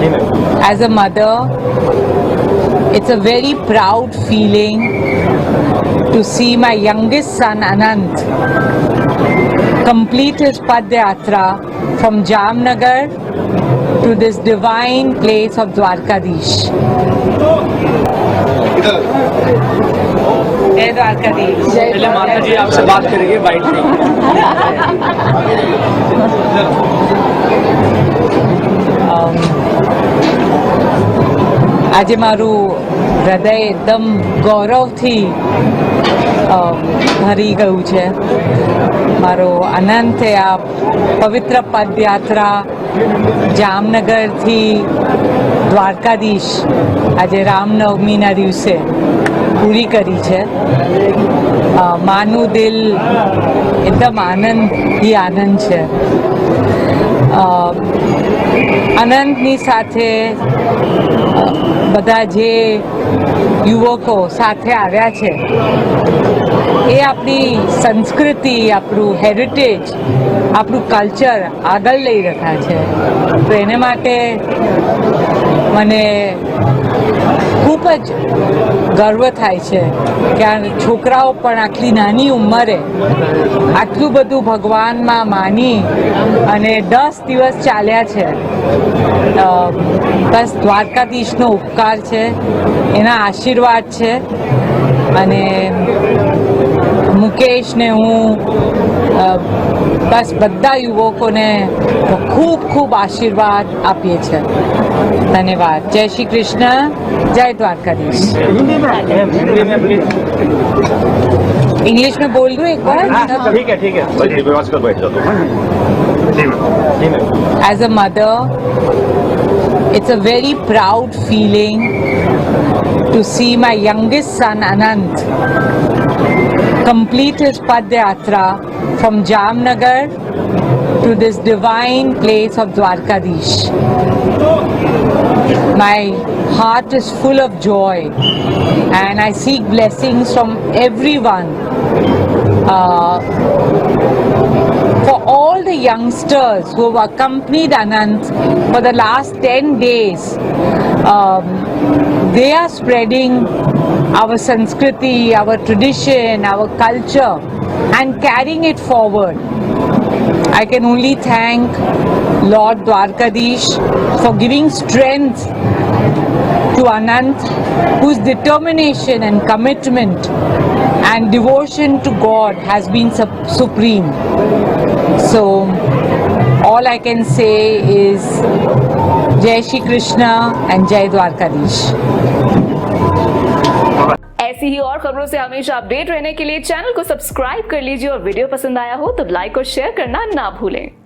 As a mother, it's a very proud feeling to see my youngest son Anant complete his Padyatra from Jamnagar to this divine place of Dwarkadish. जय द्वारकाधीश। पहले माता जी आपसे बात करेंगे bite में। આજે મારું હૃદય એકદમ ગૌરવથી ભરી ગયું છે. મારો અનંતે આ પવિત્ર પદયાત્રા જામનગરથી દ્વારકાધીશ આજે રામનવમીના દિવસે પૂરી કરી છે. માનું દિલ એકદમ આનંદથી આનંદ છે. અનંતની સાથે બધા જે યુવકો સાથે આવ્યા છે એ આપણી સંસ્કૃતિ, આપણું હેરિટેજ, આપણું કલ્ચર આગળ લઈ રહ્યા છે. તો એને માટે મને ખૂબ જ ગર્વ થાય છે કે આ છોકરાઓ પણ આટલી નાની ઉંમરે આટલું બધું ભગવાનમાં માની અને 10 દિવસ ચાલ્યા છે. બસ દ્વારકાધીશનો ઉપકાર છે, એના આશીર્વાદ છે. અને મુકેશને હું બસ બધા યુવકોને ખૂબ ખૂબ આશીર્વાદ આપીએ છીએ. ધન્યવાદ. જય શ્રી કૃષ્ણ. જય દ્વારકાધીશ. इंग्लिश में बोल दूं एक बार? ठीक है ठीक है। As a mother, it's a very proud feeling to see my youngest son Anant complete his Padyatra from Jamnagar to this divine place of Dwarkadish. My heart is full of joy and I seek blessings from everyone. For all the youngsters who have accompanied Anant for the last 10 days, they are spreading our Sanskriti, our tradition, our culture and carrying it forward. I can only thank Lord Dwarkadish for giving strength to Anant, whose determination and commitment and devotion to God has been supreme. So all I can say is Jai Shri Krishna and Jai Dwarkadish. ऐसी ही और खबरों से हमेशा update रहने के लिए channel को subscribe कर लीजिए और वीडियो पसंद आया हो तो लाइक और शेयर करना ना भूलें।